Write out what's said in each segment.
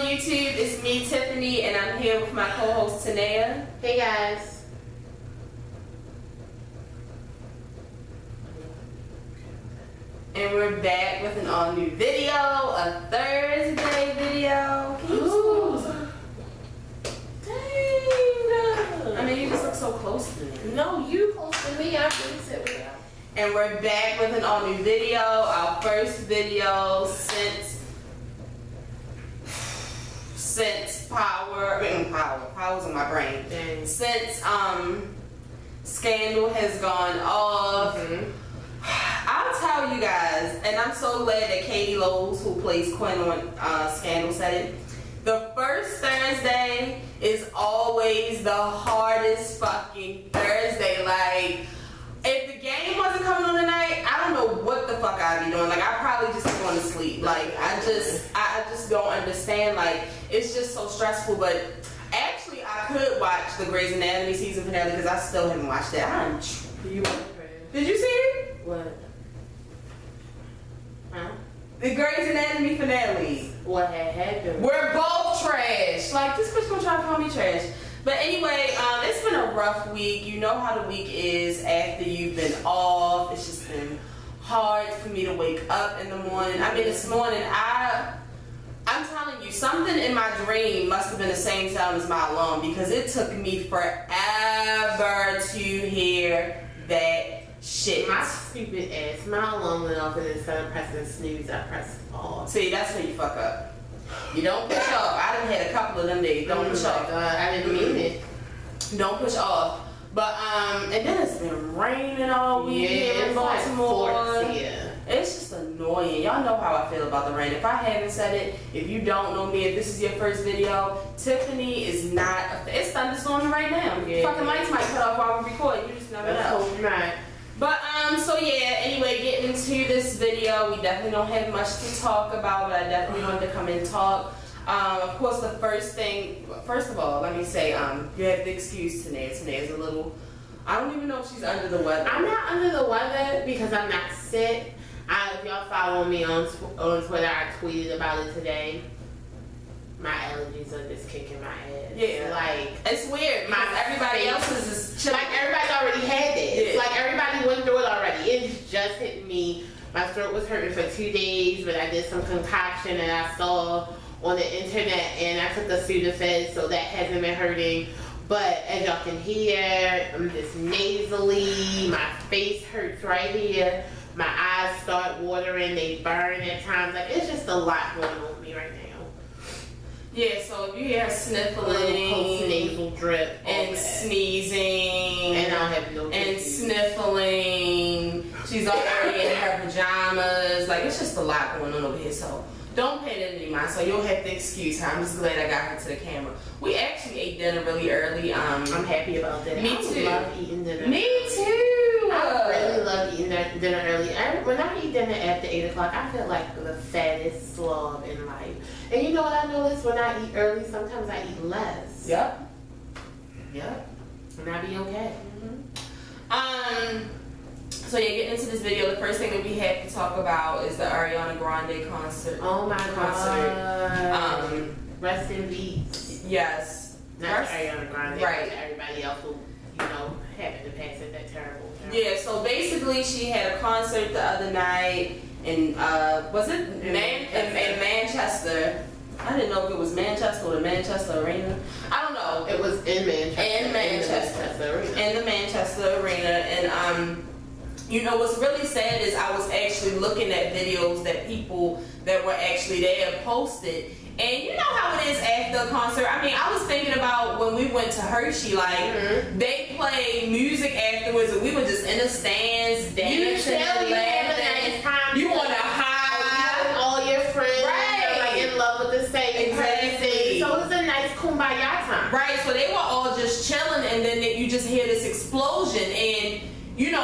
YouTube? It's me, Tiffany, and I'm here with my co-host, Tanea. Hey guys. And we're back with an all-new video, a Thursday video. Ooh. Dang. I mean, you just look so close to me. No, you close to me. I really said we are. And we're back with an all-new video, our first video since Power's in my brain. Dang. Since Scandal has gone off. I'll tell you guys, and I'm so glad that Katie Lowes, who plays Quinn on Scandal, said it. The first Thursday is always the hardest fucking Thursday. Like, if the game wasn't coming on tonight, I don't know what the fuck I'd be doing. Like, I'd probably just be going to sleep. Like, I just don't understand. Like, it's just so stressful. But actually, I could watch the Grey's Anatomy season finale because I still haven't watched that. Did you see it? What? Huh? The Grey's Anatomy finale. What had happened? We're both trash. Like, this bitch gonna try to call me trash. But anyway, it's been a rough week. You know how the week is after you've been off. It's just been hard for me to wake up in the morning. I mean, this morning, I'm telling you, something in my dream must have been the same time as my alarm because it took me forever to hear that shit. My stupid ass. My alarm went off and instead of pressing snooze, I pressed off. See, that's when you fuck up. You don't push off. I done had a couple of them days. Don't push off. I didn't mean it. Don't push off. But and then it's been raining all week here in Baltimore. It's just annoying. Y'all know how I feel about the rain. If I haven't said it, if you don't know me, if this is your first video, Tiffany is not. It's thunderstorming right now. Yeah. Fucking lights might cut off while we record. You just never know. Right. But so yeah, anyway, getting into this video, we definitely don't have much to talk about, but I definitely wanted to come and talk. Of course, the first of all, let me say, you have the excuse Tanea. Tanea's a little, I don't even know if she's under the weather. I'm not under the weather because I'm not sick. If y'all follow me on Twitter, I tweeted about it today. My allergies are just kicking my ass. Yeah, like it's weird. Everybody else's is chilling. Like everybody already had this. Yeah. Like everybody went through it already. It's just hit me. My throat was hurting for 2 days, but I did some concoction and I saw on the internet, and I took the Sudafed, so that hasn't been hurting. But as y'all can hear, I'm just nasally. My face hurts right here. My eyes start watering. They burn at times. Like it's just a lot going on with me right now. Yeah, so if you hear sniffling, post-nasal drip, and sneezing, and I don't have no and sniffling, she's already in her pajamas. Like it's just a lot going on over here. So don't pay that any mind. So you'll have to excuse her. I'm just glad I got her to the camera. We actually ate dinner really early. I'm happy about that. Me too. I love eating dinner. Me too. I really love eating dinner early. When I eat dinner after 8 o'clock, I feel like the fattest slob in life. And you know what I noticed when I eat early? Sometimes I eat less. Yep. And I be okay. So yeah, getting into this video, the first thing that we have to talk about is the Ariana Grande concert. Oh my god. Rest in peace. Yes. Not Ariana Grande. Right. Everybody else who, happened to pass at that terrible time. Yeah, so basically she had a concert the other night in, was it in Manchester? I didn't know if it was Manchester or the Manchester Arena. I don't know. It was in Manchester. In Manchester. In the Manchester Arena. And what's really sad is I was actually looking at videos that people that were actually there posted. And you know how it is after a concert. I mean, I was thinking about when we went to Hershey, like they play music afterwards, and we were just in the stands dancing and laughing. You want to hide all your friends, right? Like in love with the same person. So it was a nice kumbaya time, right? So they were all just chilling, and then you just hear this explosion, and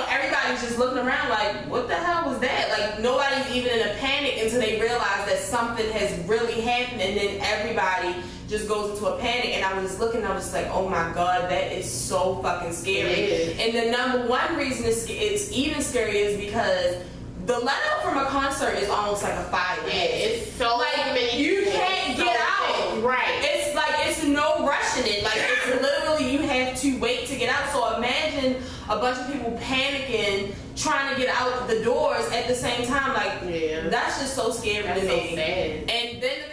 everybody's just looking around like, what the hell was that? Like, nobody's even in a panic until they realize that something has really happened, and then everybody just goes into a panic. And I was looking, I was just like, oh my god, that is so fucking scary. And the number one reason it's even scary is because the let out from a concert is almost like a fire. Yeah, it's so like many you can't get out. Right. It's like, it's no rushing it. Like, it's literally, you have to wait to get out. So imagine a bunch of people panicking, trying to get out the doors at the same time. Like, that's just so scary to me. So sad. And then to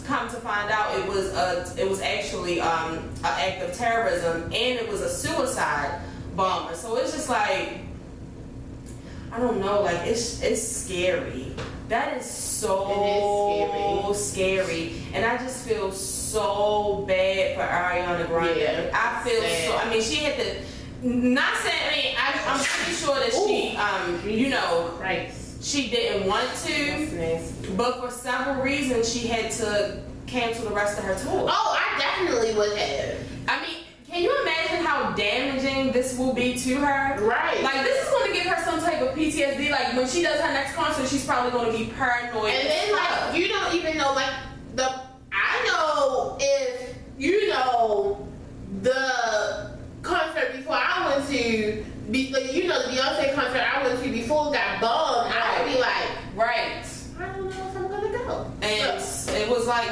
come to find out, it was actually an act of terrorism, and it was a suicide bomber. So it's just like, I don't know, like, it's scary. That is so scary. And I just feel so bad for Ariana Grande. Yeah, I feel so, I mean, she had to, not saying, I mean, I'm pretty sure that she, you know, she didn't want to, but for several reasons she had to cancel the rest of her tour. Oh, I definitely would have. I mean, can you imagine how damaging this will be to her? Right. Like, this is going to give her some type of PTSD. Like, when she does her next concert, she's probably going to be paranoid. And then, like, you don't even know, like, I know if, you know, the concert before I went to, you know, the Beyonce concert I went to before got bombed, I would be like, I don't know if I'm going to go. And it was like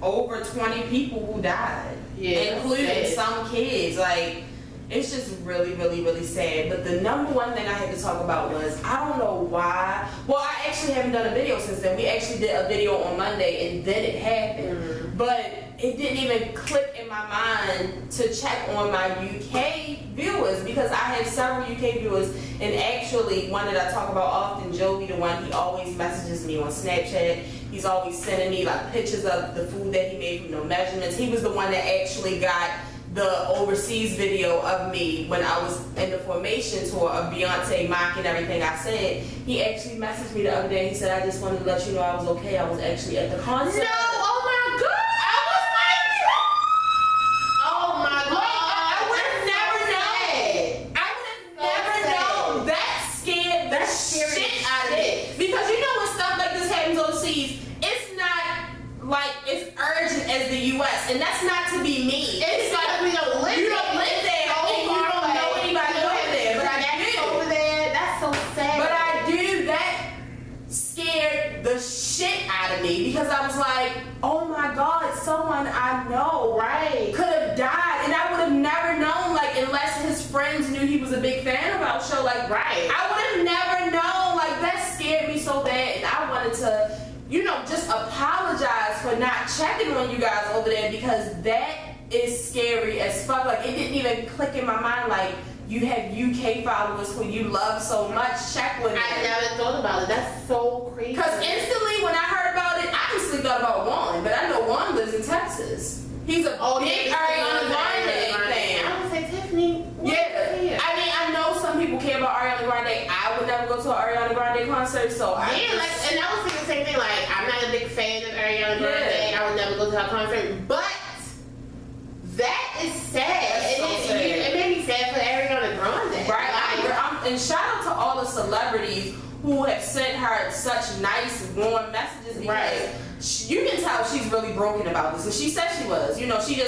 over 20 people who died, including some kids. Like, it's just really, really, really sad. But the number one thing I had to talk about was, I don't know why. Well, I actually haven't done a video since then. We actually did a video on Monday, and then it happened. But it didn't even click in my mind to check on my UK viewers, because I have several UK viewers, and actually one that I talk about often, Joey, the one, he always messages me on Snapchat. He's always sending me like pictures of the food that he made from no measurements. He was the one that actually got the overseas video of me when I was in the Formation tour of Beyonce mocking everything I said. He actually messaged me the other day. He said, I just wanted to let you know I was okay. I was actually at the concert. No, oh my God! I was like, oh my God! I would have never known. I would have never known. That scared the shit out of me. Because you know when stuff like this happens overseas, it's not like it's urgent as the U.S. And that's not to be mean. It's like we don't live there. You don't live there, and you don't know anybody over there. But I do. Over there, that's so sad. But I do. That scared the shit out of me, because I was like, oh my God, someone I know could have died, and I would have never known, like, unless his friends knew he was a big fan of our show. Like, I would have never known. Like, that scared me so bad, and I wanted to, you know, just apologize for not checking on you guys over there, because that is scary as fuck. Like, it didn't even click in my mind, like, you have UK followers who you love so much, check with them. I never thought about it. That's so crazy. Because instantly when I heard about it, I instantly thought about Juan, but I know Juan lives in Texas. He's a big Ariana Grande fan. I would say, Tiffany, yeah. I mean, I know some people care about Ariana Grande. I would never go to an Ariana Grande concert, so and I was thinking the same thing. Like, I'm not a big fan of Ariana Grande. I would never go to her concert, but that is sad. It made me sad for Ariana Grande. Right. And shout out to all the celebrities who have sent her such nice, warm messages, because you can tell she's really broken about this. And she said she was. You know, she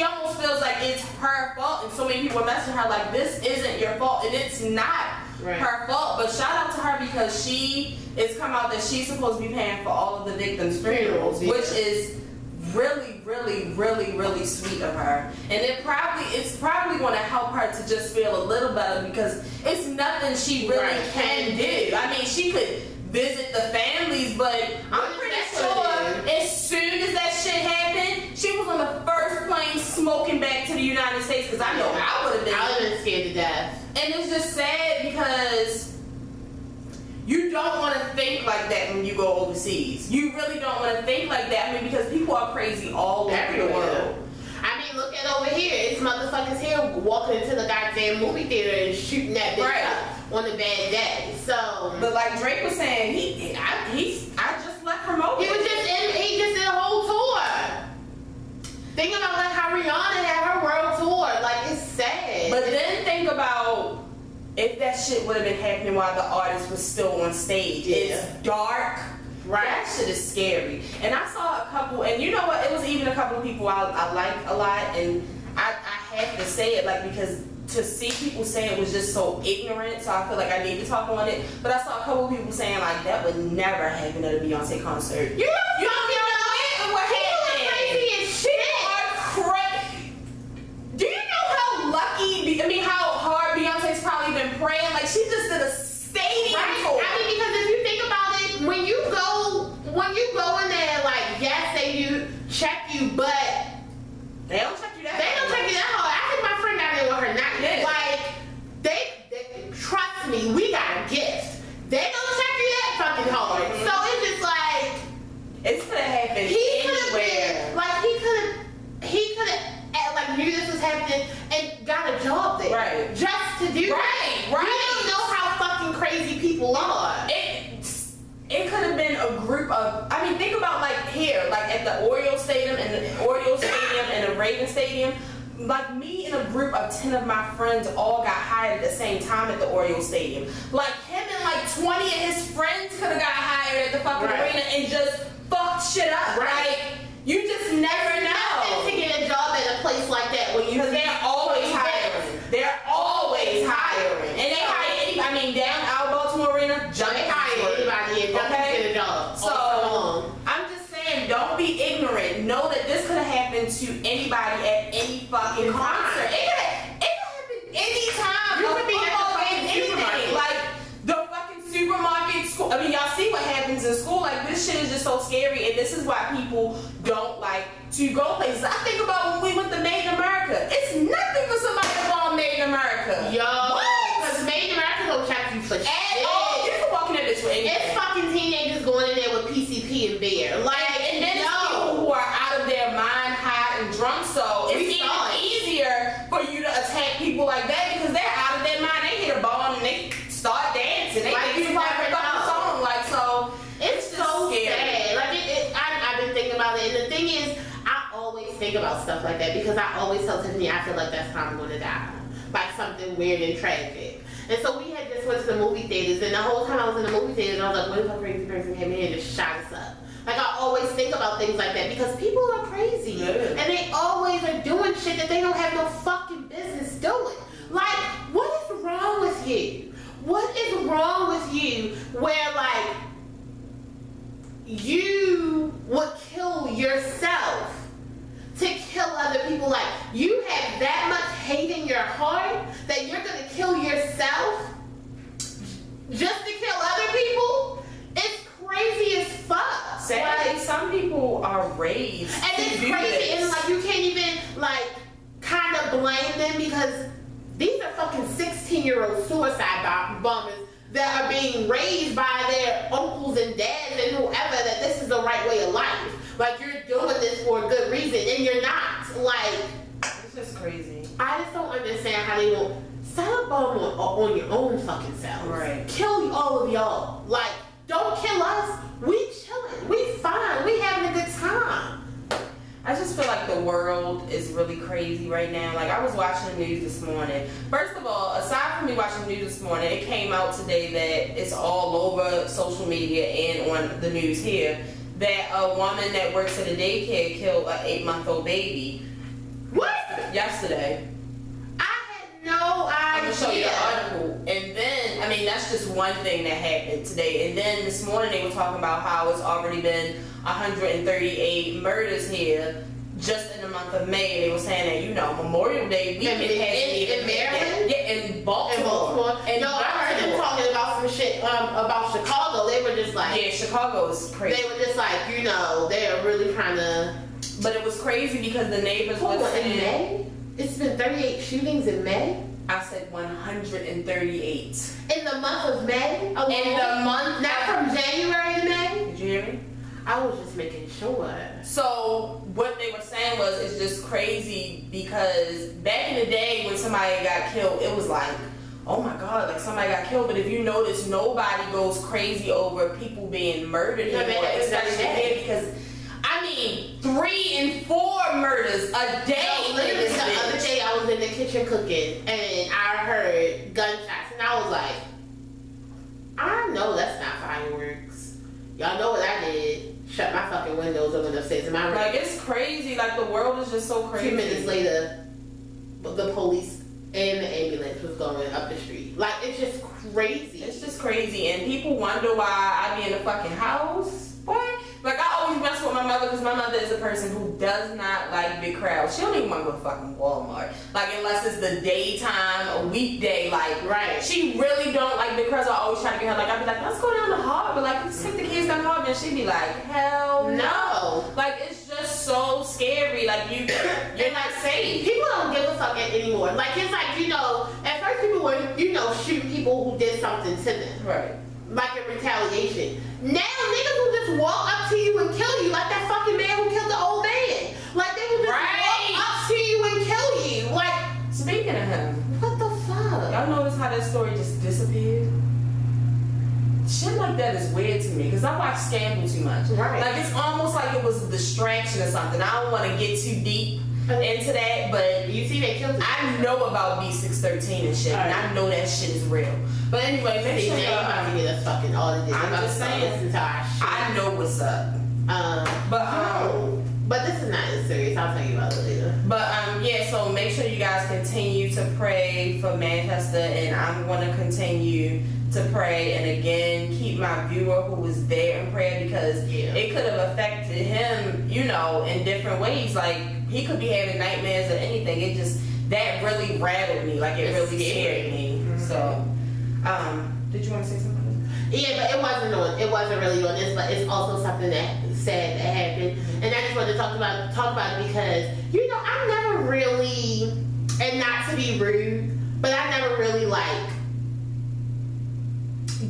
almost feels like it's her fault. And so many people messaging her like, this isn't your fault. And it's not her fault. But shout out to her, because she it's come out that she's supposed to be paying for all of the victims' funerals, which is really, really, really, really sweet of her. And it's probably going to help her to just feel a little better, because it's nothing she really can do. I mean, she could visit the families, but I'm pretty sure as soon as that shit happened, she was on the first plane smoking back to the United States, because I know I would have been. I would have been scared to death. And it's just sad, because you don't want to think like that when you go overseas. You really don't want to think like that. I mean, because people are crazy all over the world. I mean, look at over here. It's motherfuckers here walking into the goddamn movie theater and shooting that bitch up on a bad day. So, but like Drake was saying, I just left promoting. He just did a whole tour. Think about like how Rihanna had her world tour. Like, it's sad. But then think about if that shit would have been happening while the artist was still on stage. It's dark. That shit is scary. And I saw a couple, and you know what? It was even a couple of people I like a lot, and I have to say it, like, because to see people say it was just so ignorant, so I feel like I need to talk on it. But I saw a couple of people saying, like, that would never happen at a Beyonce concert. You don't know what happened. people are. It could have been a group of, I mean, think about like here, like at the Oreo Stadium and the Raven Stadium. Like me and a group of 10 of my friends all got hired at the same time at the Oreo Stadium. Like him and like 20 of his friends could have got hired at the fucking arena and just fucked shit up. Right. Like, you just never know. To get a job at a place like that when you, because they're always hiring. They're always hiring. And they hire anybody. I mean, down out Baltimore Arena, they hire anybody and just get a job. So I'm just saying, don't be ignorant. Know that this could have happened to anybody at any fucking concert. It could happen anytime. You could be at the fucking supermarket. Like the fucking supermarket, school. I mean, y'all see what happens in school. Like this shit is just so scary, and this is why people don't like to go places. I think about when we went to Made in America. It's nothing for somebody to go on Made in America. Yo, because Made in America don't check you for shit. You can walk in that bitch with anything. It's fucking teenagers going in there with PCP and beer. Like, and then it's people who are out of their mind, high and drunk. So it's even easier for you to attack people like that because they're out of their mind. They hit a bomb and they start dancing. They like, you never know. Song. Like, so it's so scary. Sad. Like I've been thinking about it, and the thing is, I always think about stuff like that because I always tell Tiffany I feel like that's how I'm going to die, like something weird and tragic. And so we had just went to the movie theaters, and the whole time I was in the movie theaters, I was like, what if a crazy person came in and just shot us up? Like, I always think about things like that because people are crazy. Yeah. And they always are doing shit that they don't have no fucking business doing. Like, what is wrong with you? What is wrong with you where, like, you would kill yourself to kill other people? Like, you have that much hate in your heart that you're gonna kill yourself just to kill other people? It's crazy as fuck. Sadly, like, some people are raised and it's crazy, and like you can't even like kind of blame them because these are fucking 16-year-old suicide bombers that are being raised by their uncles and dads and whoever that this is the right way of life. Like, you're doing this for a good reason, and you're not. Like, it's just crazy. I just don't understand how they won't set a bomb on your own fucking self. Right. Kill all of y'all. Like, don't kill us. We chilling. We fine. We having a good time. I just feel like the world is really crazy right now. Like, I was watching the news this morning. First of all, aside from me watching the news this morning, it came out today that it's all over social media and on the news here that a woman that works at a daycare killed an 8-month-old baby. What? Yesterday. I had no idea. I'm going to show you the article. And then, I mean, that's just one thing that happened today. And then this morning they were talking about how it's already been 138 murders here just in the month of May. They were saying that, you know, Memorial Day weekend in Maryland? Yeah, in Baltimore. And no, I heard them talking about some shit about Chicago. They were just like... Yeah, Chicago is crazy. They were just like, you know, they are really trying to... But it was crazy because the neighbors were saying... In May? It's been 38 shootings in May? I said 138. In the month of May? Oh, in the month... Not from January to May? Did you hear me? I was just making sure. So what they were saying was it's just crazy because back in the day when somebody got killed, it was like, oh my God, like somebody got killed. But if you notice, nobody goes crazy over people being murdered anymore, especially here because, I mean, 3 and 4 murders a day. No, literally the other day I was in the kitchen cooking and I heard gunshots and I was like, I know that's not fireworks. Y'all know what I did. Shut my fucking windows and went upstairs. Am I right? Like, it's crazy. Like, the world is just so crazy. 2 minutes later, the police and the ambulance was going up the street. Like, it's just crazy. It's just crazy. And people wonder why I be in the fucking house. Boy. Like, I always mess with my mother because my mother is a person who does not like big crowds. She don't even want to go to fucking Walmart. Like, unless it's the daytime, a weekday, like, right. She really don't like big crowds. I always try to get her, like, I'd be like, let's go down to Harbor. Like, let's take the kids down to Harbor. And she'd be like, hell no. Like, it's just so scary. Like, you're not safe. People don't give a fuck anymore. Like, it's like, you know, at first people were, you know, shooting people who did something to them. Right. Like in retaliation. Now niggas will just walk up to you and kill you, like that fucking man who killed the old man. Like they will just walk up to you and kill you. Like, speaking of him, what the fuck? Y'all notice how that story just disappeared? shit like that is weird to me because I watch Scandal too much. Right. Like it's almost like it was a distraction or something. I don't want to get too deep into that, but you see they killed it. I know about B613 and shit, and I know that shit is real. But anyway, make sure y'all about to get us fucking all of this. I'm just saying. I know what's up. But this is not as serious. I'll tell you about it later. But yeah, so make sure you guys continue to pray for Manchester, and I'm gonna continue to pray, and again keep my viewer who was there in prayer because it could have affected him, you know, in different ways. Like he could be having nightmares or anything. It just that really rattled me. Like it really scared me. Mm-hmm. So, did you want to say something? Yeah, but it wasn't really on this, but it's also something that sad that happened, and I just wanted to talk about it because you know I never really, and not to be rude, but I never really like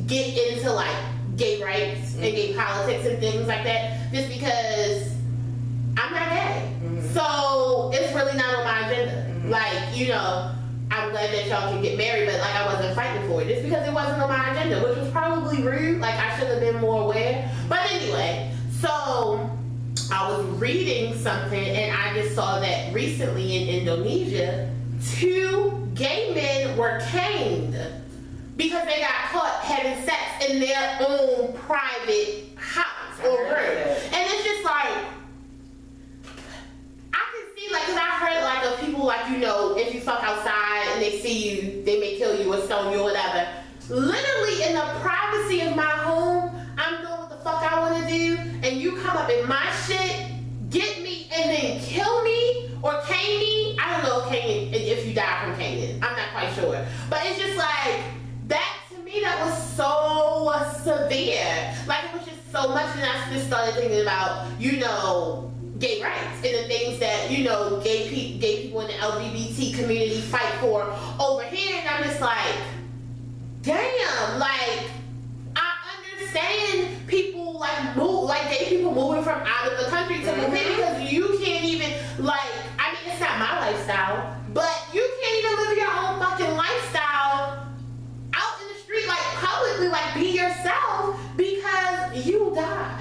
get into like gay rights and gay politics and things like that, just because I'm not gay, so it's really not on my agenda. Like you know. I'm glad that y'all can get married, but like I wasn't fighting for it just because it wasn't on my agenda, which was probably rude. Like I should have been more aware. But anyway, so I was reading something and I just saw that recently in Indonesia, 2 gay men were caned because they got caught having sex in their own private house or room. And it's just like, like, cause I heard like of people like, you know, if you fuck outside and they see you, they may kill you or stone you or whatever. Literally in the privacy of my home, I'm doing what the fuck I want to do, and you come up in my shit, get me, and then kill me or cane me. I don't know if you die from caning. I'm not quite sure, but it's just like that to me. That was so severe. Like it was just so much, and I just started thinking about, you know, gay rights and the things that, you know, gay people in the LGBT community fight for over here, and I'm just like, damn, like I understand people like move, like gay people moving from out of the country to move in because you can't even like, I mean it's not my lifestyle, but you can't even live your own fucking lifestyle out in the street, like publicly, like be yourself because you died.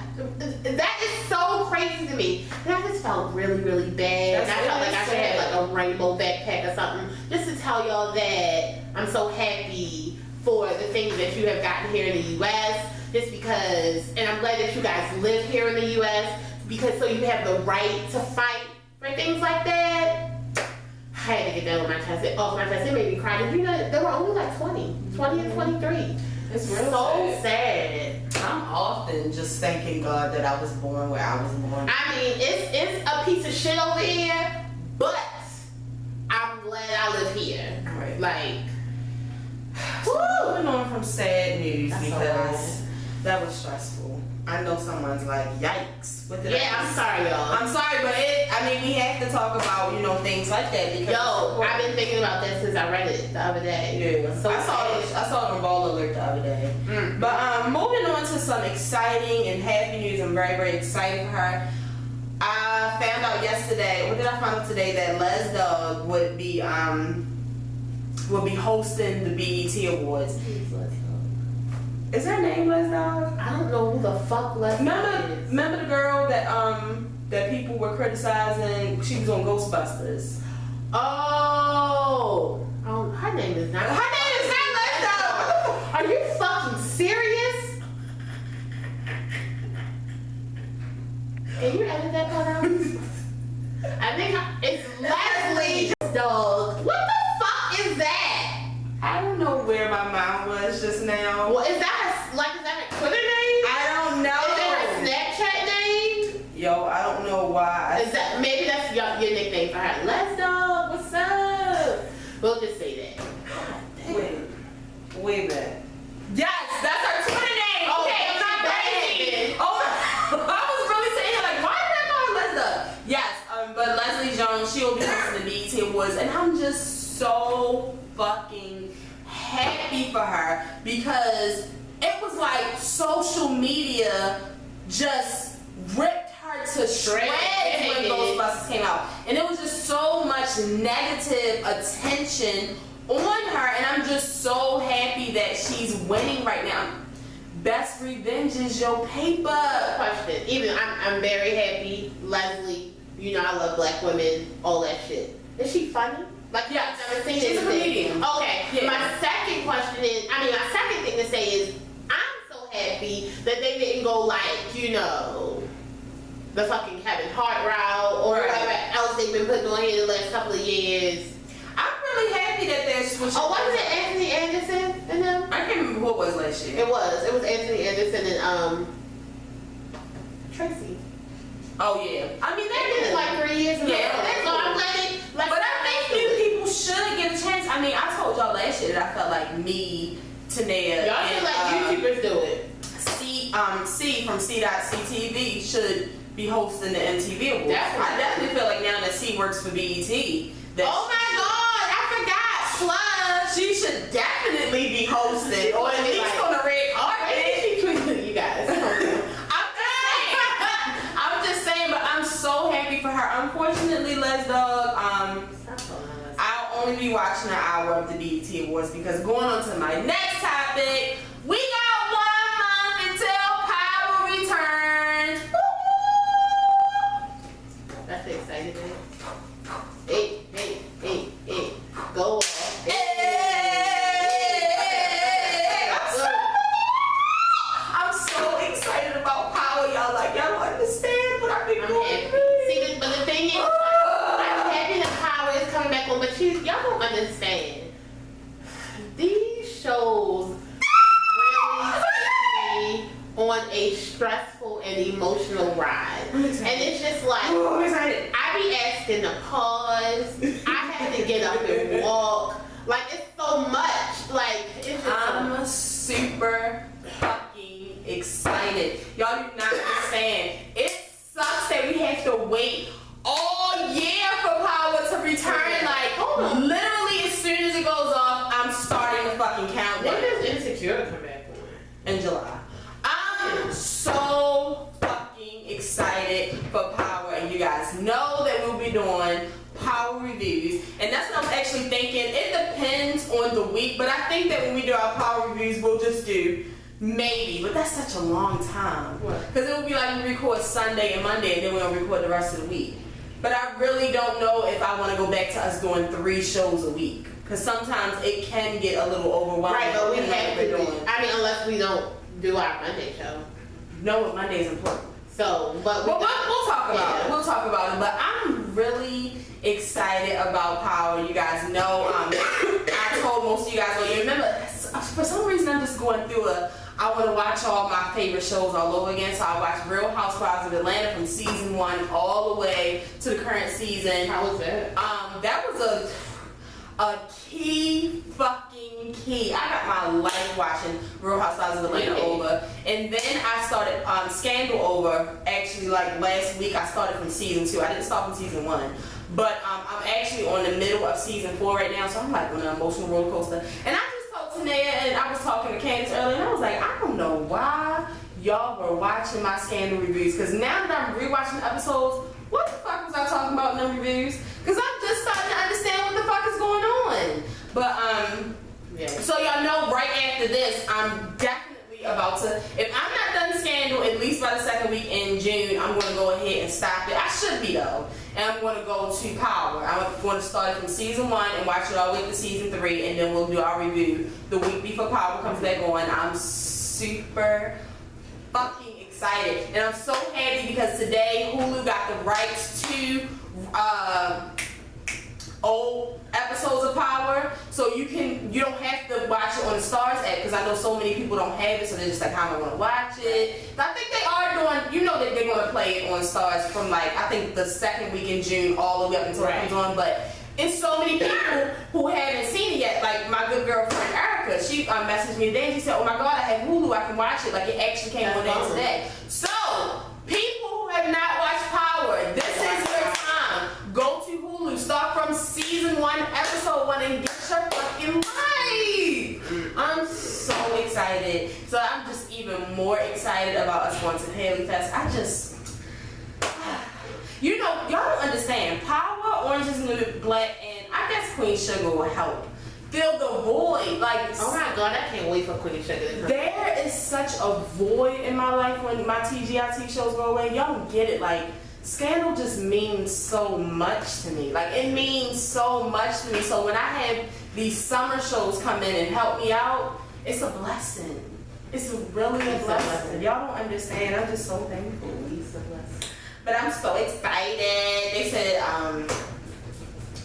That is so crazy to me, and I just felt really, really bad. And I felt like I should have like a rainbow backpack or something, just to tell y'all that I'm so happy for the things that you have gotten here in the U.S. Just because, and I'm glad that you guys live here in the U.S. because so you have the right to fight for things like that. I had to get that off my chest. It made me cry. Did you know there were only like 20 and 23? It's real so sad. I'm often just thanking God that I was born where I was born. I mean, it's a piece of shit over here, but I'm glad I live here. Right. Like, so moving on from sad news because that was stressful. I know someone's like, yikes. What did I'm sorry, y'all. I'm sorry, but we have to talk about, you know, things like that because I've been thinking about that since I read it the other day. Yeah. So I saw it on Ball Alert the other day. But moving on to some exciting and happy news, I'm very, very excited for her. I found out yesterday, what did I find out today, that Les Dog would be hosting the BET Awards. Is her name Les Dog? I don't know who the fuck Les Dog is. Remember the girl that people were criticizing? She was on Ghostbusters. Oh, her name is not. Her name is not Les Dog. Are you fucking serious? Can you edit that part out? I think it's Leslie Dog. What the fuck is that? I don't know where my mind was just now. Well, is that a Twitter name? I don't know. Is that a Snapchat name? Yo, I don't know why. Maybe that's your nickname for her. Les Dog, what's up? We'll just say that. Wait a minute. Yes, that's her Twitter name. Okay, I'm not crazy. Oh, I was really saying like, why did I call her Les Dog? Yes, but Leslie Jones, she will be hosting the BET Awards, and I'm just so fucking happy for her because it was like social media just ripped her to shreds when Ghostbusters came out, and it was just so much negative attention on her, and I'm just so happy that she's winning right now. best revenge is your paper. Question. Even I'm very happy. Leslie, you know I love black women, all that shit. Is she funny? Like, yeah, I've never seen she's a comedian. Okay. Yeah. My second question is, my second thing to say is, I'm so happy that they didn't go like, you know, the fucking Kevin Hart route or whatever else they've been putting on here the last couple of years. I'm really happy that they're switching. Oh, wasn't it Anthony Anderson and them? I can't remember what was last year. It was Anthony Anderson and Tracy. Oh yeah. I mean They did it like 3 years ago. Yeah, that's so I'm glad they. But I think new people should get a chance. I mean, I told y'all last year that I felt like me, Tanea, Y'all should let YouTubers do it. C from C.CTV should be hosting the MTV Awards. Definitely. I definitely feel like now that C works for BET. Oh my God, I forgot. Plus, she should definitely be hosting, or at least on the red carpet. You guys. I'm just saying, but I'm so happy for her. Unfortunately, Les Dog, I'll only be watching an hour of the BET Awards because going on to my next topic, we got 1 month until Power returns. That's exciting. Hey. Go on. I'm so excited about Power, y'all. Like, y'all don't understand what I've been going happy. through. See, but the thing is, I'm happy that Power is coming back on, but y'all don't understand. These shows really take me on a stressful and emotional ride. And it's just like, I'm excited. I be asking to pause. I have to get up and walk. Like, it's so much. Like, it's just I'm super fucking excited. Y'all do not understand. It sucks that we have to wait all year for Power to return. Like, literally as soon as it goes off, I'm starting the fucking countdown. When does Insecure come back on? In July. I'm so fucking excited for Power, and you guys know that we'll be doing Power reviews, and that's what I'm actually thinking. It depends on the week, but I think that when we do our Power reviews, we'll just do maybe, but that's such a long time. Because it will be like we record Sunday and Monday, and then we'll record the rest of the week. But I really don't know if I want to go back to us doing 3 shows a week, because sometimes it can get a little overwhelming. Right, but we have to do. unless we don't do our Monday show. No, but Monday is important. So, but we'll talk about it. We'll talk about it. But I'm really excited about Power. You guys know, I told most of you guys, well, you remember, for some reason I'm just going through I want to watch all my favorite shows all over again. So I watched Real Housewives of Atlanta from season 1 all the way to the current season. How was that? That was a key fucking key. I got my life watching Real Housewives of Atlanta over, and then I started Scandal over. Actually, like last week, I started from season 2. I didn't start from season 1, but I'm actually on the middle of season 4 right now. So I'm like on an emotional roller coaster. And I just told Tanea, and I was talking to Candace earlier, and I was like, I don't know why y'all were watching my Scandal reviews, because now that I'm rewatching the episodes, what the fuck was I talking about in them reviews? Because I'm just starting to understand what the fuck is going on. But so y'all know, right after this, I'm definitely about to, if I'm not done Scandal, at least by the 2nd week in June, I'm going to go ahead and stop it. I should be though. And I'm going to go to Power. I'm going to start from season 1 and watch it all the way to season 3, and then we'll do our review the week before Power comes back on. I'm super fucking excited, and I'm so happy because today Hulu got the rights to old episodes of Power, so you don't have to watch it on the Stars app, because I know so many people don't have it, so they're just like, how am I going to watch it? But I think they are doing, you know, that they're going to play it on Stars from like, I think the 2nd week in June all the way up until it comes on, but it's so many people who haven't seen it yet. Like my good girlfriend Erica, she messaged me today and she said, oh my God, I have Hulu, I can watch it. Like it actually came on there today. So, people who have not watched Power, this is your time. Go to Hulu, start from season 1, episode 1, and get your fucking life. I'm so excited. So I'm just even more excited about us going to Haley Fest. You know, y'all don't understand. Power, Orange is the New Black, and I guess Queen Sugar will help fill the void. Like, oh my God, I can't wait for Queen Sugar. There is such a void in my life when my TGIT shows go away. Y'all don't get it. Like, Scandal just means so much to me. Like, it means so much to me. So when I have these summer shows come in and help me out, it's a blessing. It's really a blessing. Y'all don't understand. I'm just so thankful. It's a blessing. But I'm so excited. They said,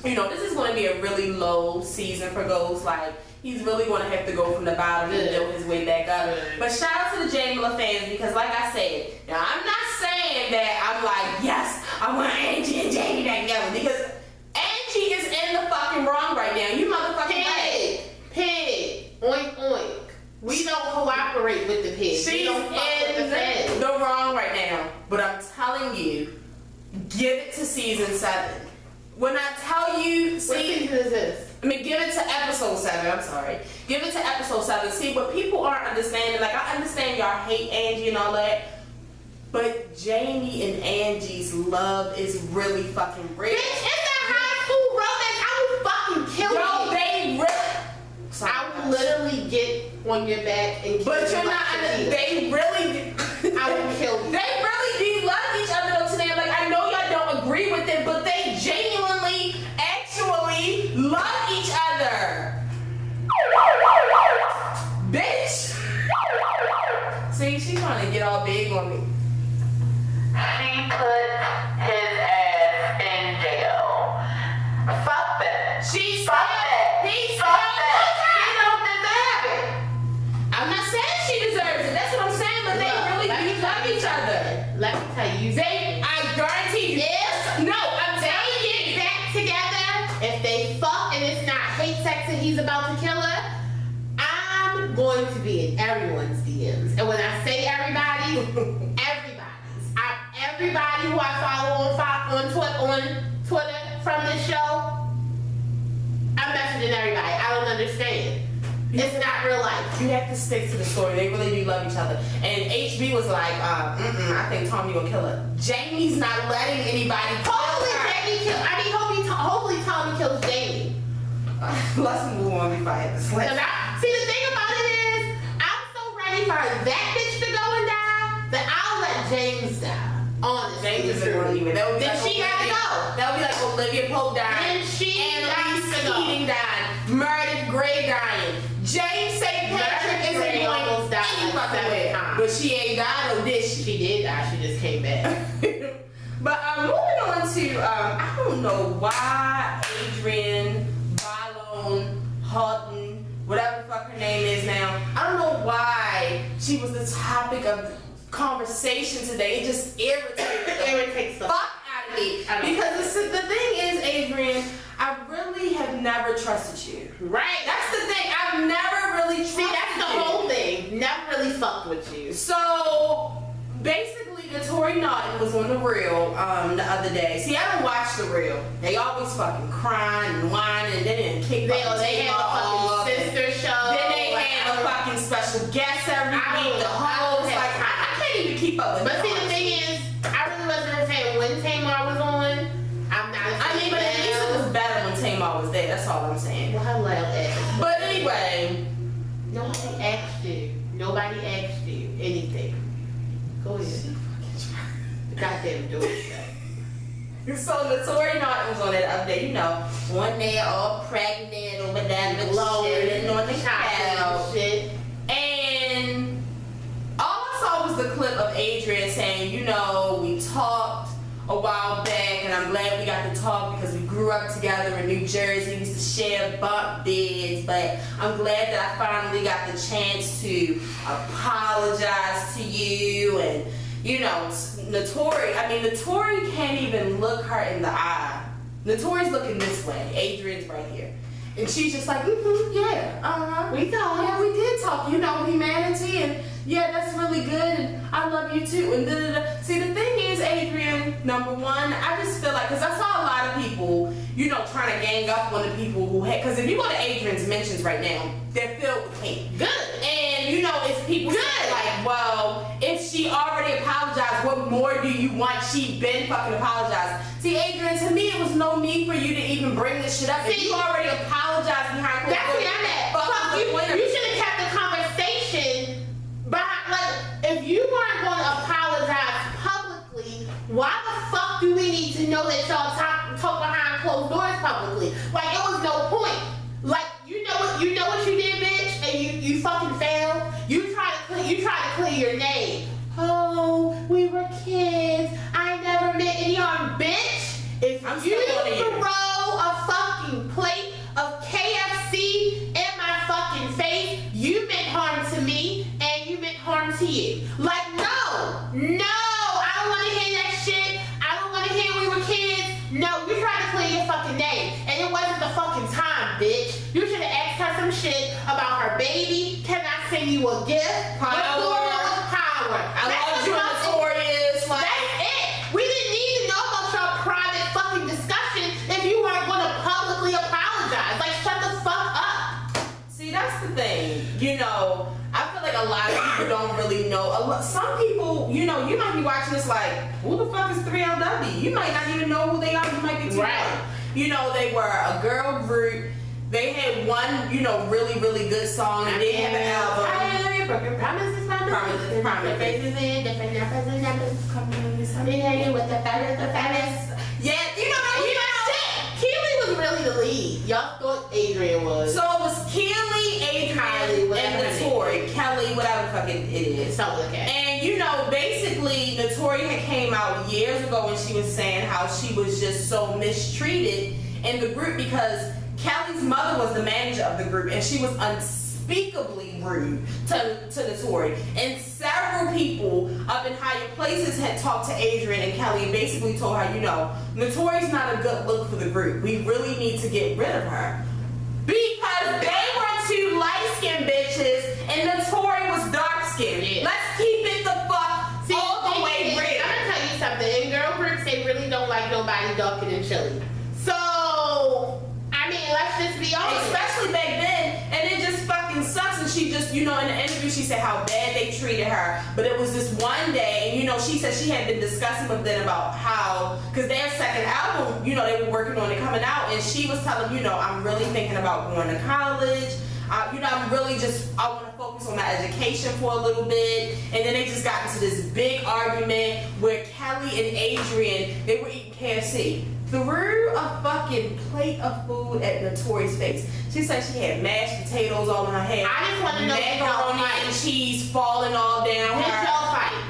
you know, this is going to be a really low season for Ghost. Like, he's really going to have to go from the bottom and build his way back up. But shout out to the Jamila fans, because like I said, now I'm not saying that I'm like, yes, I want Angie and Jamie back together, because Angie is in the fucking wrong right now. You motherfucking pig, oink oink. We don't cooperate with the pig. She's in the wrong right now. But I'm telling you, give it to season 7. When I tell you, see, what season is this? I mean, give it to episode 7. I'm sorry. Give it to episode 7. See, what people aren't understanding, like, I understand y'all hate Angie and all that, but Jamie and Angie's love is really fucking real. Bitch, it's a high school romance. I will fucking kill you. Yo, they really... I will literally get on your back and kill you. But you're not... They really... I will kill you. They really do love each other though today. Like, I know y'all don't agree with it, but they genuinely, actually love each other. Bitch! See, she's trying to get all big on me. She put his ass in jail. Fuck that. She's Fuck that. He Fuck that. She don't deserve it. I'm not saying she deserves it. That's what I'm saying, but they really do love each other. Let me tell you. I guarantee you. No, I'm telling you. Back together, if they fuck and it's not hate sex and he's about to kill her, I'm going to be in everyone's DMs. And when I say everybody, everybody who I follow on Twitter from this show, I'm messaging everybody. I don't understand. It's not real life. You have to stick to the story. They really do love each other. And HB was like, I think Tommy gonna kill her. Jamie's not letting anybody kill her. Hopefully Tommy kills Jamie. Let's move on before I have to slap. See, the thing about it is, I'm so ready for that bitch to go and die that I'll let James die. Honestly. James isn't going anywhere. Then she gotta go. That would be like Olivia Pope dying. And she Annalise got to go. Keating dying. Meredith Grey dying. James St. Patrick isn't going any fucking way. But she ain't died, or did she? She did die. She just came back. But moving on to, I don't know why Adrienne Bailon, Houghton, whatever the fuck her name is now, I don't know why she was the topic of conversation today. It just irritates the fuck out of me. Because the thing is, Adrienne, I really have never trusted you. Right. That's the thing. I've never really trusted you. See, that's the whole thing. Never really fucked with you. So, basically, Naturi Naughton was on The Real the other day. See, I don't watch The Real. They always fucking crying and whining, and then kick They have a fucking sister show. Then they have a fucking special guest every week. The host, like, I can't even keep up with it. But see, the thing is, I really wasn't a fan when Tamar was on. I'm not a fan. I mean, but at least it was better when Tamar was there. That's all I'm saying. Well, hello, Ed. But anyway. Nobody asked you anything. Go ahead. Goddamn do it. So Naturi Naughton was on that update, you know, one day all pregnant over there, glowing on the couch. And all I saw was the clip of Adrienne saying, you know, we talked a while back, and I'm glad we got to talk because we grew up together in New Jersey. We used to share bunk beds, but I'm glad that I finally got the chance to apologize to you. And you know, Naturi can't even look her in the eye. Naturi's looking this way. Adrienne's right here. And she's just like, yeah, We talked. Yeah, we did talk. You know, humanity, and yeah, that's really good, and I love you too, and da-da-da. See, the thing is, Adrienne, number one, I just feel like, because I saw a lot of people, you know, trying to gang up on the people who had, because if you go to Adrienne's mentions right now, they're filled with hate. Good. And, you know, it's people saying like, well, if she already apologized, what more do you want? She been fucking apologized. See, Adrienne, to me, it was no need for you to even bring this shit up. If you already apologized behind closed doors. That's where I'm at. Fuck you should have kept the conversation behind, like, if you weren't going to apologize publicly, why the fuck do we need to know that y'all talk behind closed doors publicly? Like, it was no point. Like, you know what you did, bitch, and you fucking failed. You tried to clear your name. Oh, we were kids. I never meant any harm, bitch. If you throw a fucking plate of KFC in my fucking face, you meant harm to me and you meant harm to you. Like, no, I don't want to hear that shit. I don't want to hear we were kids. No, you tried to clear your fucking name and it wasn't the fucking time, bitch. You should have asked her some shit about her baby. Can I send you a gift? Power. I love you, Notorious. That's it. We didn't need to know about your private fucking discussion if you weren't going to publicly apologize. Like, shut the fuck up. See, that's the thing. You know, I feel like a lot of people don't really know. Some people, you know, you might be watching this like, who the fuck is 3LW? You might not even know who they are. You might be too young. You know, they were a girl group. They had one, you know, really, really good song, and they have an album. Promises. Faces in different numbers. With the fellas. Yeah, you know shit. Keely was really the lead. Y'all thought Adrienne was. So it was Keely, Adrienne, and Naturi. Kelly, whatever fucking it is. And you know, basically, Naturi had came out years ago and she was saying how she was just so mistreated in the group because Kelly's mother was the manager of the group and she was unspeakably rude to Naturi. And several people up in higher places had talked to Adrienne and Kelly and basically told her, you know, Naturi's not a good look for the group. We really need to get rid of her. Because they were two light-skinned bitches and Naturi was dark-skinned. Yeah. Let's keep it the fuck all the way real. I'm gonna tell you something. In girl groups, they really don't like nobody darker than Chili. So, I mean, let's just be honest. Especially back then, and it just fucking sucks. And she just, you know, in the interview, she said how bad they treated her. But it was this one day, and you know, she said she had been discussing with them about how, because their second album, you know, they were working on it coming out, and she was telling them, you know, I'm really thinking about going to college. You know, I'm really I want to focus on my education for a little bit. And then they just got into this big argument where Kelly and Adrienne, they were eating KFC. Threw a fucking plate of food at Naturi's face. She said she had mashed potatoes all in her head. I just want to know if y'all macaroni and cheese falling all down her. Did y'all fight?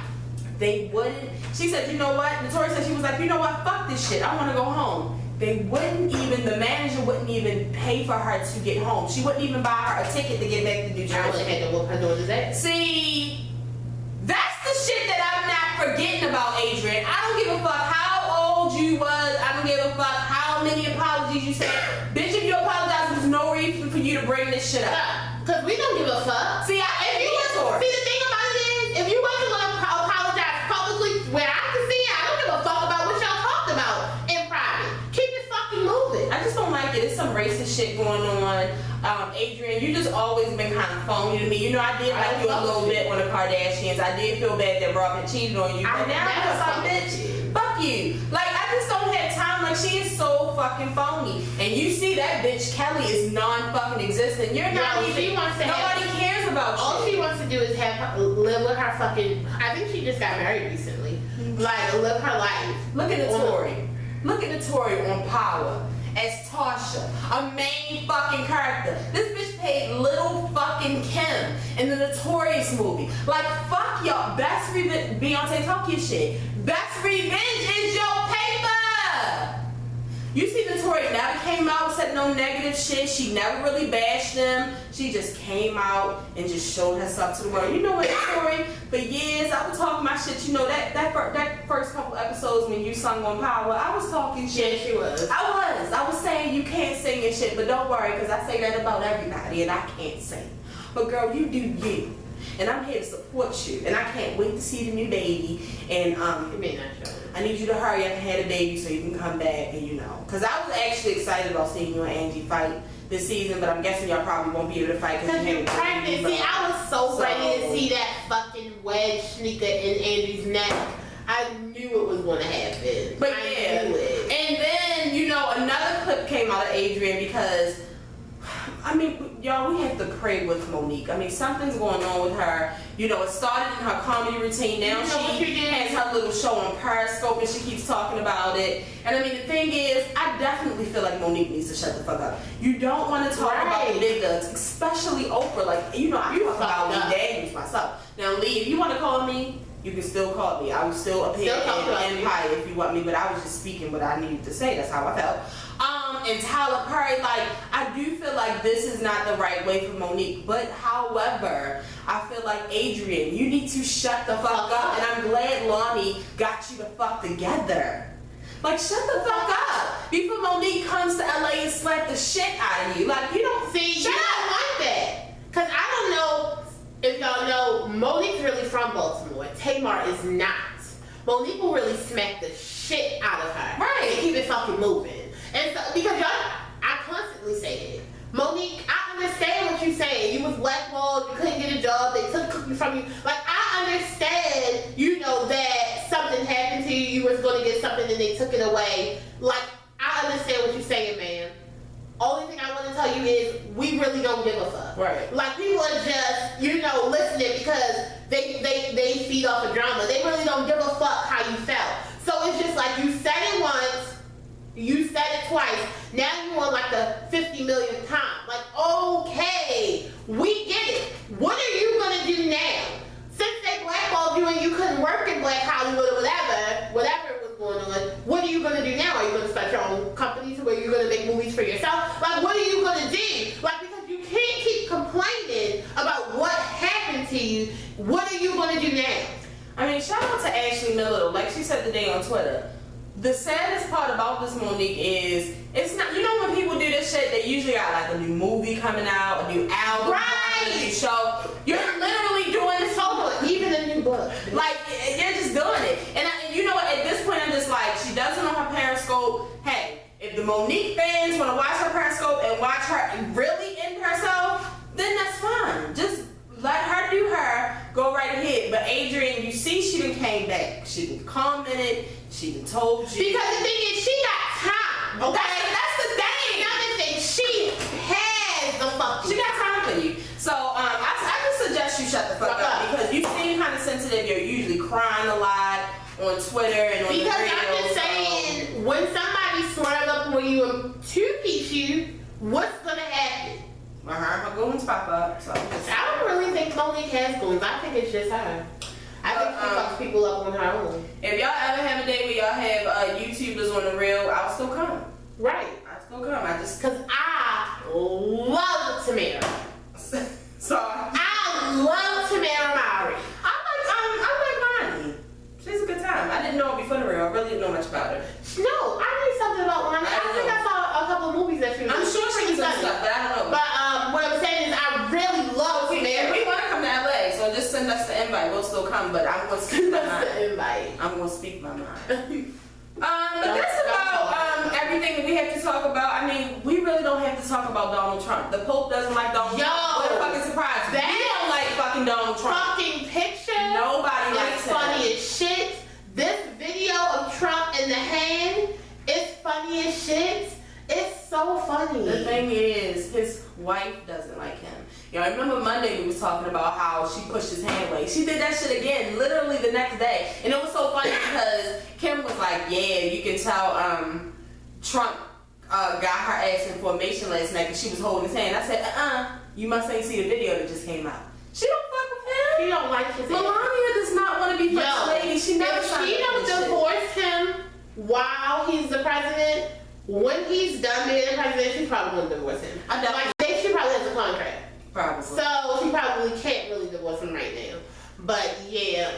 They wouldn't. She said, you know what? Naturi said, she was like, you know what? Fuck this shit. I want to go home. They wouldn't even, the manager wouldn't even pay for her to get home. She wouldn't even buy her a ticket to get back to New Jersey. I would have had to whoop her daughter's ass. See, that's the shit that I'm not forgetting about, Adrienne. I don't give a fuck how old you was. I don't give a fuck how many apologies you said. Bitch, if you apologize, there's no reason for you to bring this shit up. Because we don't give a fuck. See, the thing about it is, if you wasn't going to apologize publicly, where I can see it, I don't give a fuck about what y'all talked about in private. Keep it fucking moving. I just don't like it. It's some racist shit going on. Adrienne, you just always been kind of phony to me. You know, I did like you a little bit on the Kardashians. I did feel bad that Rob had cheated on you. But now I'm like, bitch, fuck you. Like, I just don't have time. Like, she is so fucking phony. And you see that bitch, Kelly, is non-fucking existent. You're not even, nobody cares about you. All she wants to do is live with her fucking, I think she just got married recently. Like, live her life. Look at Naturi. Look at Naturi on Power as Tasha, a main fucking character. This bitch paid little fucking Kim in the Notorious movie. Like, fuck y'all. Best revenge, Beyonce, talk your shit. Best revenge is your paper. You see, Naturi never came out, said no negative shit. She never really bashed them. She just came out and just showed herself to the world. You know what, Naturi? For years, I was talking my shit. You know, that first couple episodes when you sung on Power, I was talking shit. Yeah, she was. I was saying you can't sing and shit, but don't worry, because I say that about everybody, and I can't sing. But girl, you do you. And I'm here to support you. And I can't wait to see the new baby. And you may not show it. I need you to hurry up and have a baby so you can come back and you know. Because I was actually excited about seeing you and Angie fight this season, but I'm guessing y'all probably won't be able to fight because you're pregnant. See, I was so ready to see that fucking wedge sneaker in Angie's neck. I knew it was going to happen. But I yeah, knew it. and then another clip came out of Adrienne because, I mean, y'all, we have to pray with Monique. I mean, something's going on with her. It started in her comedy routine. Now she has her little show on Periscope and she keeps talking about it. And I mean, the thing is, I definitely feel like Monique needs to shut the fuck up. You don't want to talk about the big guns, especially Oprah. Like, I talk about Lee Daniels myself. Now, Lee, if you want to call me, you can still call me. I will still appear in Empire if you want me, but I was just speaking what I needed to say. That's how I felt. And Tyler Perry, like, I do feel like this is not the right way for Monique. But however, I feel like Adrienne, you need to shut the fuck up. And I'm glad Lonnie got you the fuck together. Like, shut the fuck up before Monique comes to LA and slap the shit out of you. Like, you don't you don't want that. Cause I don't know if y'all know, Monique's really from Baltimore. Tamar is not. Monique will really smack the shit out of her. Right. And keep it fucking moving. And so, because I constantly say it. Monique, I understand what you're saying. You was blackballed, you couldn't get a job, they took cookies from you. Like, I understand, that something happened to you, you was going to get something and they took it away. Like, I understand what you're saying, man. Only thing I want to tell you is we really don't give a fuck. Right. Like, people are just, listening because they feed off of drama. They really don't give a fuck how you felt. So it's just like you said it once, you said it twice. Now you want like the 50 millionth time. Like, okay, we get it. What are you gonna do now? Since they blackballed you and you couldn't work in Black Hollywood or whatever was going on, what are you gonna do now? Are you gonna start your own company to where you're gonna make movies for yourself? Like, what are you gonna do? Like, because you can't keep complaining about what happened to you. What are you gonna do now? I mean, shout out to Ashley Miller. Like she said today on Twitter. The saddest part about this, Monique, is it's not. When people do this shit, they usually got like a new movie coming out, a new album, right, a new show. You're literally doing this whole, even a new book. Like, you're just doing it. And you know what? At this point, I'm just like, she does it on her Periscope. Hey, if the Monique fans want to watch her Periscope and watch her really in herself, then that's fine. Just let her do her. Go right ahead. But Adrienne, you see, she done came back. She done commented. She done told you. Because the thing is, she got time. Okay, that's the thing. Another thing, she has the fucking. She got time for you. So I just suggest you shut the fuck up because you seem kind of sensitive. You're usually crying a lot on Twitter and on the radio. Because I'm just saying, when somebody swerves up when you two-piece you, what's gonna happen? Her goons pop up. So I don't really think Monique has goons. I think it's just her. I think she fucks people up on her own. If y'all ever have a day where y'all have YouTubers on the real, I'll still come. Right. I'll still come. Because I love Tamara. So I love Tamara Mowry. I like Lonnie. She's a good time. I didn't know her before the real. I really didn't know much about her. No, I knew something about Lonnie. I think I saw a couple of movies that she was in. I'm sure she was in stuff, but I don't know. But what I'm saying is I really love Tamara. We want to come to LA, so just send us the invite. We'll still come, but I'm going to speak my mind. The invite. I'm going to speak my mind. But that's about everything that we have to talk about. I mean, we really don't have to talk about Donald Trump. The Pope doesn't like Donald Trump. What a fucking surprise. We don't like fucking Donald Trump. Fucking picture. Nobody likes him. Funny as shit. This video of Trump in the hand is funny as shit. It's so funny. The thing is, his wife doesn't like him. I remember Monday we was talking about how she pushed his hand away. She did that shit again, literally the next day. And it was so funny because Kim was like, yeah, you can tell Trump got her ass in formation last night because she was holding his hand. I said, you must ain't see the video that just came out. She don't fuck with him. She don't like his Melania does not want to be first lady. She never If she don't divorce him while he's the president, when he's done being the president, she's probably going to divorce him. She probably has a contract. Probably. So she probably can't really divorce him right now. But yeah,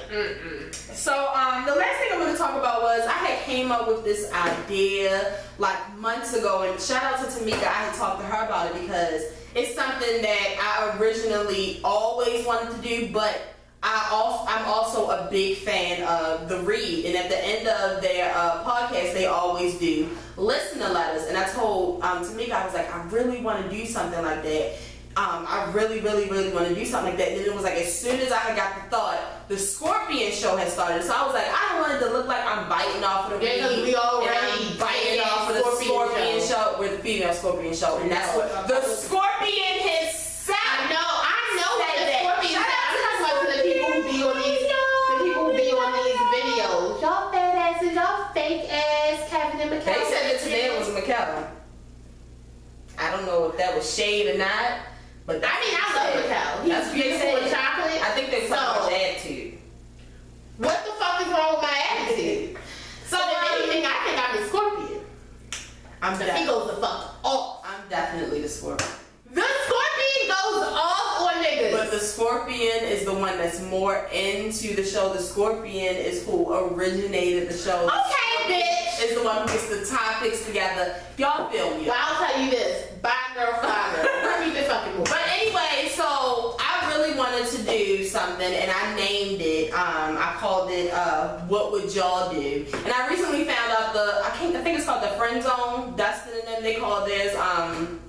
So the last thing I'm going to talk about was I had came up with this idea like months ago, and shout out to Tamika. I had talked to her about it because it's something that I originally always wanted to do, but I'm also a big fan of The Read, and at the end of their podcast, they always do listener letters. And I told Tamika, I was like, I really want to do something like that. I really, really, really want to do something like that. And then it was like, as soon as I got the thought, the Scorpion show has started. So I was like, I don't want it to look like I'm biting off of the because we already biting off of the Scorpion show with the female Scorpion show, and that's what the Scorpion himself. I know what the Scorpion. I'm talking about to the people who be on these, the people who be on these videos. Y'all fat asses, y'all fake ass Kevin and McKell. They said that today was McKell. I don't know if that was shade or not, but I mean, I love McKell. That's what they beautiful said. with chocolate. I think they were talking about your attitude. What the fuck is wrong with my attitude? So if anything, I think I'm the Scorpion. He goes the fuck off. I'm definitely the Scorpion. The Scorpion goes off on niggas. But the Scorpion is the one that's more into the show. The Scorpion is who originated the show. Okay, bitch. Is the one who gets the topics together. Y'all feel me? Well, I'll tell you this. Bye, girl, fly, girl. Where we been fucking moving? But anyway, so I really wanted to do something, and I named it. I called it "What Would Y'all Do?" And I recently found out I think it's called the Friend Zone. Dustin and them, they call theirs. I'm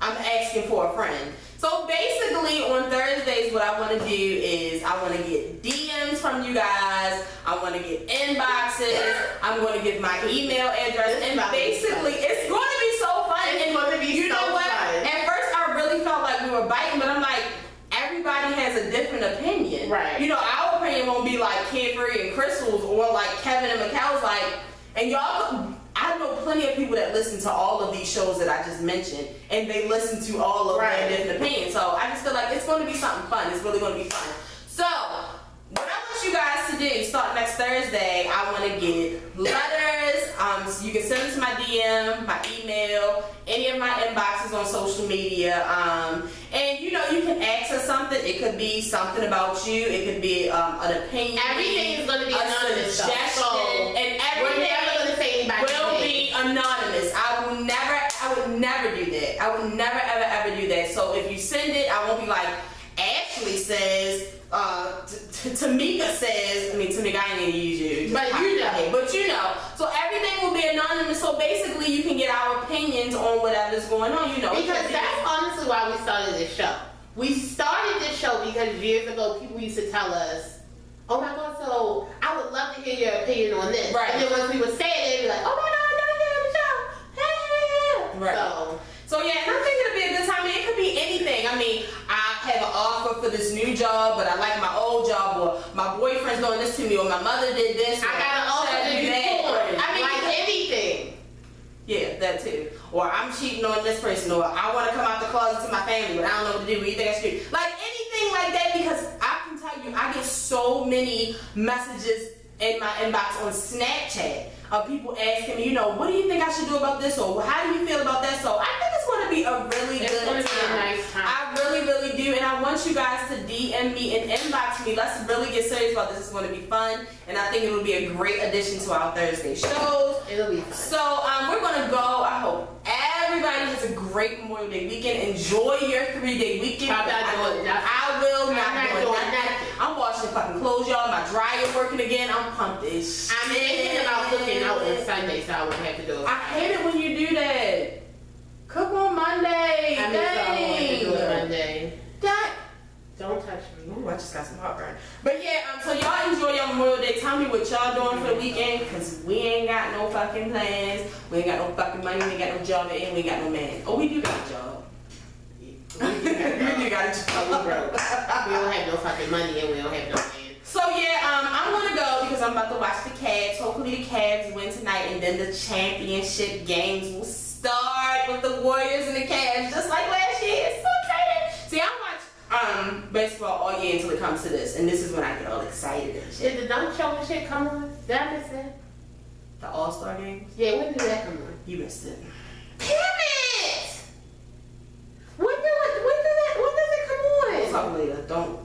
asking for a friend. So basically on Thursdays, what I want to do is I want to get DMs from you guys. I want to get inboxes. I'm going to give my email address. And basically, it's going to be so fun. It's going to be you know so what? fun. At first, I really felt like we were biting, but I'm like, everybody has a different opinion. Right. You know, our opinion won't be like Kid Free and Crystal's or like Kevin and McKell's. Like, and y'all, I know plenty of people that listen to all of these shows that I just mentioned, and they listen to all of their different opinions. So I just feel like it's going to be something fun. It's really going to be fun. So what I want you guys to do, start next Thursday, I want to get letters. So you can send them to my DM, my email, any of my inboxes on social media. And you know, you can ask us something. It could be something about you. It could be an opinion. Everything is going to be a anonymous. suggestion, So and we're never going to say anybody will be anonymous. I would never do that. I would never ever do that. So if you send it, I won't be like, Ashley says, Tamika says, I mean, Tamika, I ain't gonna use you. But you know. So everything will be anonymous. So basically, you can get our opinions on whatever's going on, you know. Because that's honestly why we started this show. We started this show because years ago, people used to tell us, oh my God, so I would love to hear your opinion on this. Right. And then once we would say it, they'd be like, oh my God, I never heard the show. Hey. Right. So yeah, and I think it'll be a good time. I mean, it could be anything. I mean, I have an offer for this new job, but I like my old job, or my boyfriend's doing this to me, or my mother did this. I got an offer to do porn. I mean, like anything. Yeah, that too. Or I'm cheating on this person, or I want to come out the closet to my family, but I don't know what to do. What do you think I should do? Like anything like that, because I can tell you, I get so many messages in my inbox on Snapchat of people asking me, you know, what do you think I should do about this, or how do you feel about that? So I think it's going to be a really good time. Be a nice time. I really do, and I want you guys to DM me and inbox me. Let's really get serious about this. It's going to be fun, and I think it will be a great addition to our Thursday shows. It'll be fun. So we're going to go. I hope everybody has a great Memorial Day weekend. Enjoy your 3-day weekend. I'm not doing nothing. I will not I'm doing not doing nothing. I'm washing fucking clothes, y'all. My dryer working again. I'm pumped as shit. I'm thinking about cooking out on Sunday, so I won't have to do it. I hate it when you do that. Cook on Monday. I mean, so I won't have to do it Monday. That. Don't touch me. Ooh, I just got some heartburn. But yeah, so y'all enjoy your Memorial Day. Tell me what y'all doing for the weekend, because we ain't got no fucking plans. We ain't got no fucking money. We ain't got no job, and we ain't got no man. Oh, we do got a job. We do got a job. We broke. We don't have no fucking money, and we don't have no man. So yeah, I'm gonna go because I'm about to watch the Cavs. Hopefully the Cavs win tonight, and then the championship games will start with the Warriors and the Cavs, just like last year. It's so exciting. See, I watch baseball all year until it comes to this, and this is when I get all excited and shit. Did the dunk show and shit come on? Did I miss that? The All-Star games? Yeah, when did that come on? You missed it. Damn it! When does it come on? We'll talk later. Don't.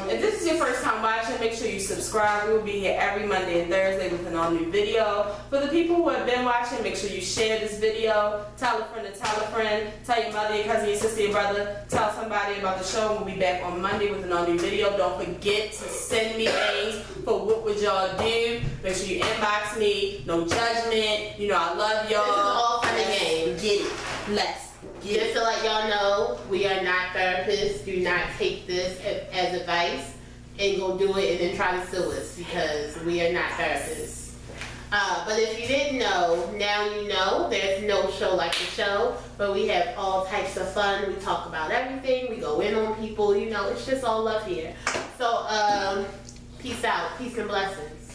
If this is your first time watching, make sure you subscribe. We will be here every Monday and Thursday with an all-new video. For the people who have been watching, make sure you share this video. Tell a friend to tell a friend. Tell your mother, your cousin, your sister, your brother. Tell somebody about the show. We'll be back on Monday with an all-new video. Don't forget to send me things for what would y'all do. Make sure you inbox me. No judgment. You know I love y'all. This is all for the game. Get it. Let's get Yeah. Just to let y'all know, we are not therapists. Do not take this as advice and go do it and then try to sue us because we are not therapists. But if you didn't know, now you know. There's no show like the show, but we have all types of fun. We talk about everything. We go in on people. You know, it's just all love here. So, peace out. Peace and blessings.